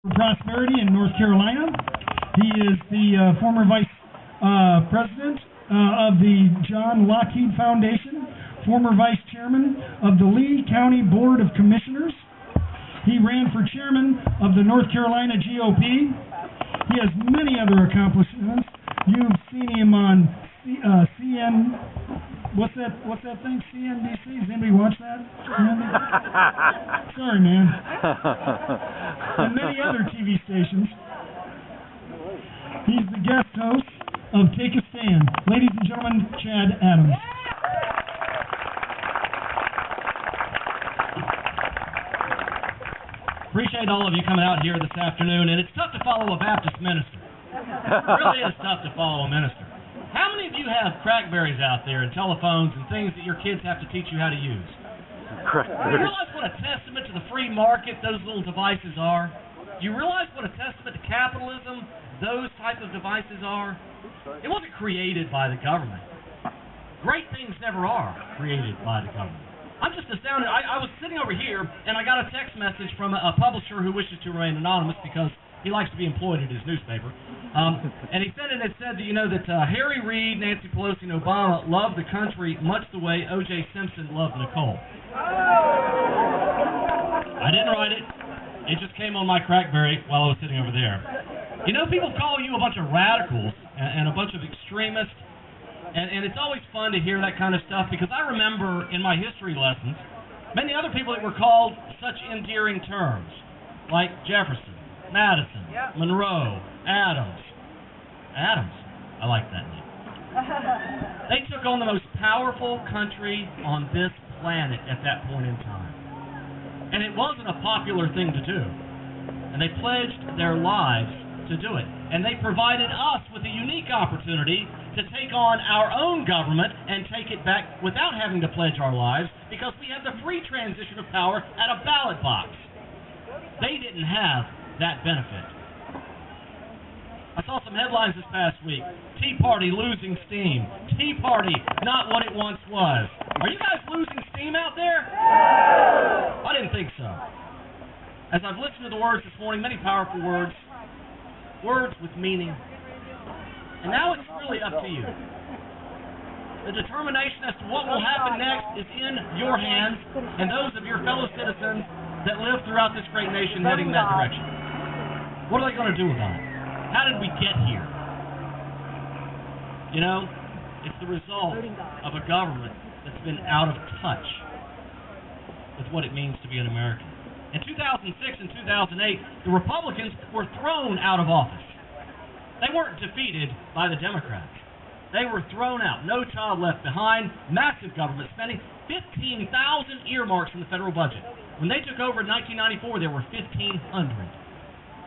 Prosperity in North Carolina. He is the former vice president of the John Lockheed Foundation, former vice chairman of the Lee County Board of Commissioners. He ran for chairman of the North Carolina GOP. He has many other accomplishments. You've seen him on what's that thing? CNBC? Does anybody watch that? Sorry, man. And many other TV stations. He's the guest host of Take a Stand. Ladies and gentlemen, Chad Adams. Appreciate all of you coming out here this afternoon, and it's tough to follow a Baptist minister. It really is tough to follow a minister. How many of you have crackberries out there and telephones and things that your kids have to teach you how to use? Do you realize what a testament to the free market those little devices are? Do you realize what a testament to capitalism those type of devices are? It wasn't created by the government. Great things never are created by the government. I'm just astounded. I was sitting over here, and I got a text message from a publisher who wishes to remain anonymous because he likes to be employed at his newspaper. And he said that Harry Reid, Nancy Pelosi, and Obama loved the country much the way O.J. Simpson loved Nicole. I didn't write it. It just came on my Crackberry while I was sitting over there. You know, people call you a bunch of radicals and a bunch of extremists, and it's always fun to hear that kind of stuff because I remember in my history lessons many other people that were called such endearing terms, like Jefferson, Madison, Monroe, Adams. Adams. I like that name. They took on the most powerful country on this planet at that point in time. And it wasn't a popular thing to do. And they pledged their lives to do it. And they provided us with a unique opportunity to take on our own government and take it back without having to pledge our lives because we have the free transition of power at a ballot box. They didn't have that benefit. I saw some headlines this past week. Tea Party losing steam. Tea Party not what it once was. Are you guys losing steam out there? I didn't think so. As I've listened to the words this morning, many powerful words, words with meaning. And now it's really up to you. The determination as to what will happen next is in your hands and those of your fellow citizens that live throughout this great nation heading in that direction. What are they going to do about it? How did we get here? You know, it's the result of a government that's been out of touch with what it means to be an American. In 2006 and 2008, the Republicans were thrown out of office. They weren't defeated by the Democrats. They were thrown out. No child left behind. Massive government spending. 15,000 earmarks in the federal budget. When they took over in 1994, there were 1,500.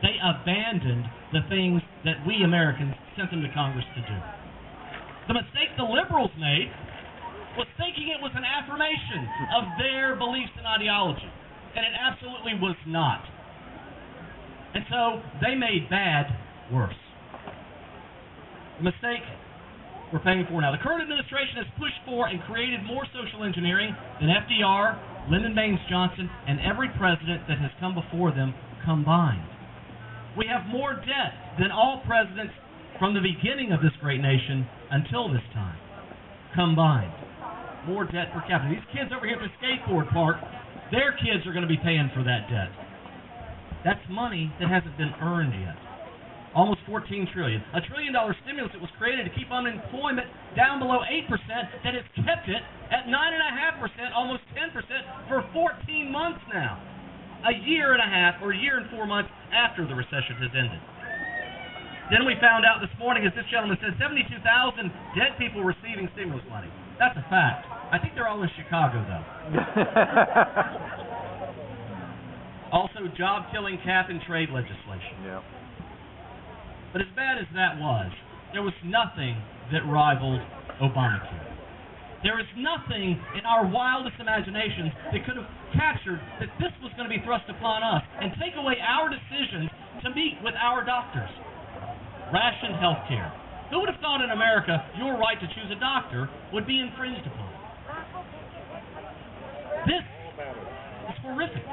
They abandoned the things that we Americans sent them to Congress to do. The mistake the liberals made was thinking it was an affirmation of their beliefs and ideology. And it absolutely was not. And so they made bad worse. The mistake we're paying for now. The current administration has pushed for and created more social engineering than FDR, Lyndon Baines Johnson, and every president that has come before them combined. We have more debt than all presidents from the beginning of this great nation until this time combined. More debt per capita. These kids over here at the skateboard park, their kids are going to be paying for that debt. That's money that hasn't been earned yet. Almost $14 trillion. A $1 trillion stimulus that was created to keep unemployment down below 8%, that has kept it at 9.5%, almost 10% for 14 months now. A year and a half or a year and 4 months after the recession has ended. Then we found out this morning, as this gentleman said, 72,000 dead people receiving stimulus money. That's a fact. I think they're all in Chicago, though. Also, job-killing cap-and-trade legislation. Yeah. But as bad as that was, there was nothing that rivaled Obamacare. There is nothing in our wildest imaginations that could have captured that this was going to be thrust upon us and take away our decisions to meet with our doctors. Rationed health care. Who would have thought in America your right to choose a doctor would be infringed upon? This is horrific.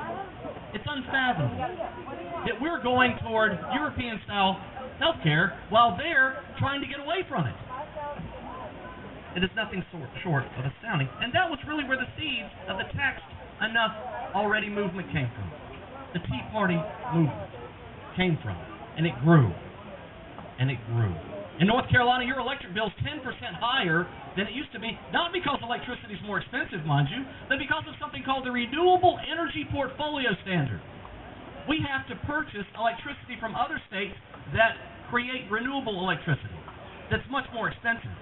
It's unfathomable that we're going toward European-style health care while they're trying to get away from it. It is nothing short of astounding. And that was really where the seeds of the taxed enough already movement came from. The Tea Party movement came from. And it grew. And it grew. In North Carolina, your electric bill is 10% higher than it used to be, not because electricity is more expensive, mind you, but because of something called the Renewable Energy Portfolio Standard. We have to purchase electricity from other states that create renewable electricity that's much more expensive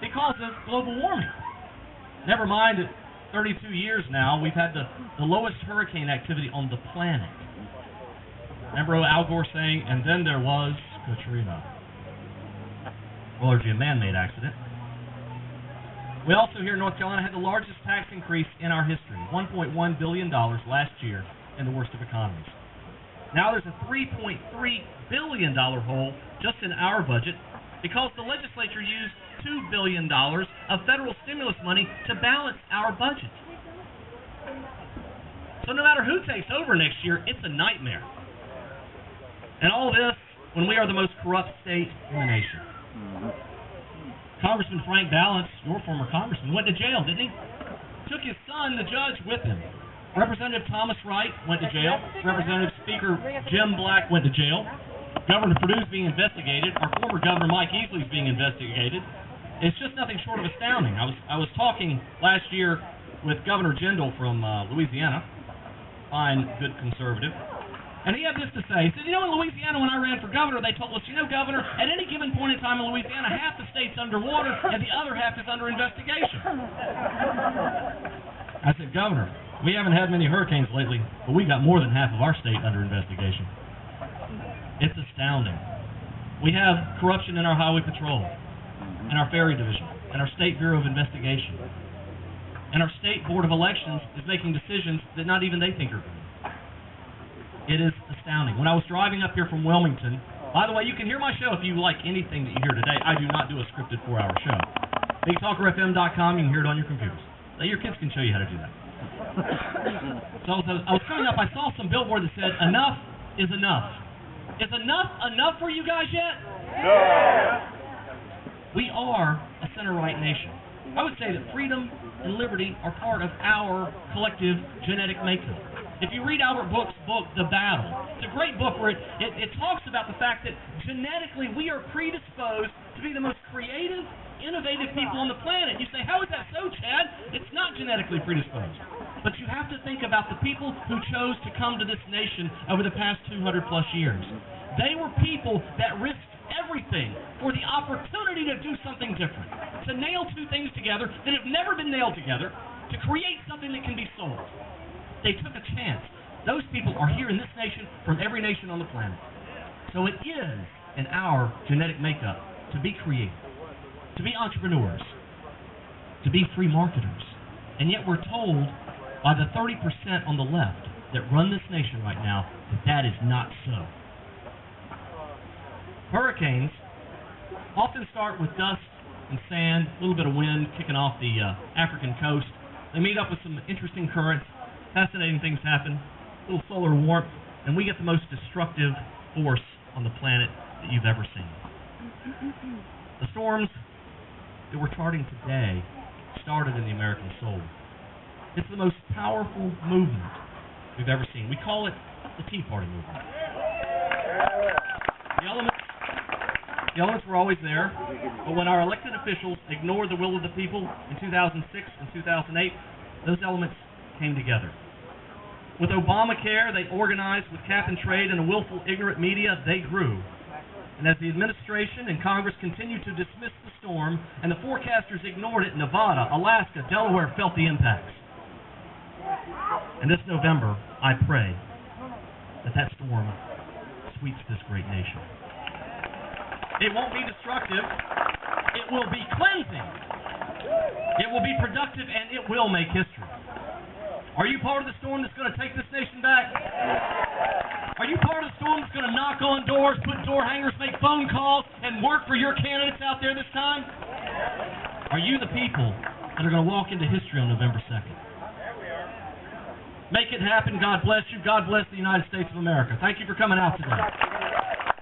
because of global warming. Never mind that 32 years now, we've had the lowest hurricane activity on the planet. Remember Al Gore saying, and then there was Katrina. Largely a man-made accident. We also here in North Carolina had the largest tax increase in our history, $1.1 billion last year in the worst of economies. Now there's a $3.3 billion hole just in our budget because the legislature used $2 billion of federal stimulus money to balance our budget. So no matter who takes over next year, it's a nightmare. And all this when we are the most corrupt state in the nation. Congressman Frank Balance, your former congressman, went to jail, didn't he? Took his son, the judge, with him. Representative Thomas Wright went to jail. Representative Speaker Jim Black went to jail. Governor Perdue's being investigated. Our former governor Mike Easley's being investigated. It's just nothing short of astounding. I was talking last year with Governor Jindal from Louisiana, fine, good conservative. And he had this to say. He said, you know, in Louisiana, when I ran for governor, they told us, you know, Governor, at any given point in time in Louisiana, half the state's underwater and the other half is under investigation. I said, Governor, we haven't had many hurricanes lately, but we got more than half of our state under investigation. It's astounding. We have corruption in our highway patrol, and our ferry division, and our State Bureau of Investigation. And our State Board of Elections is making decisions that not even they think are good. It is astounding. When I was driving up here from Wilmington, by the way, you can hear my show if you like anything that you hear today. I do not do a scripted 4-hour show. BigTalkerFM.com, you can hear it on your computers. Now, your kids can show you how to do that. So I was coming up, I saw some billboard that said, enough is enough. Is enough for you guys yet? No. We are a center-right nation. I would say that freedom and liberty are part of our collective genetic makeup. If you read Albert Book's book, The Battle, it's a great book where it talks about the fact that genetically we are predisposed to be the most creative, innovative people on the planet. You say, how is that so, Chad? It's not genetically predisposed. But you have to think about the people who chose to come to this nation over the past 200 plus years. They were people that risked everything for the opportunity to do something different, to nail two things together that have never been nailed together, to create something that can be sold. They took a chance. Those people are here in this nation from every nation on the planet. So it is in our genetic makeup to be creative, to be entrepreneurs, to be free marketers. And yet we're told by the 30% on the left that run this nation right now that that is not so. Hurricanes often start with dust and sand, a little bit of wind kicking off the African coast. They meet up with some interesting currents. Fascinating things happen, a little solar warmth, and we get the most destructive force on the planet that you've ever seen. The storms that we're charting today started in the American soul. It's the most powerful movement we've ever seen. We call it the Tea Party movement. The elements were always there, but when our elected officials ignored the will of the people in 2006 and 2008, those elements came together. With Obamacare, they organized with cap and trade and a willful, ignorant media, they grew. And as the administration and Congress continued to dismiss the storm and the forecasters ignored it, Nevada, Alaska, Delaware felt the impacts. And this November, I pray that storm sweeps this great nation. It won't be destructive. It will be cleansing. It will be productive, and it will make history. Are you part of the storm that's going to take this nation back? Are you part of the storm that's going to knock on doors, put door hangers, make phone calls, and work for your candidates out there this time? Are you the people that are going to walk into history on November 2nd? Make it happen. God bless you. God bless the United States of America. Thank you for coming out today.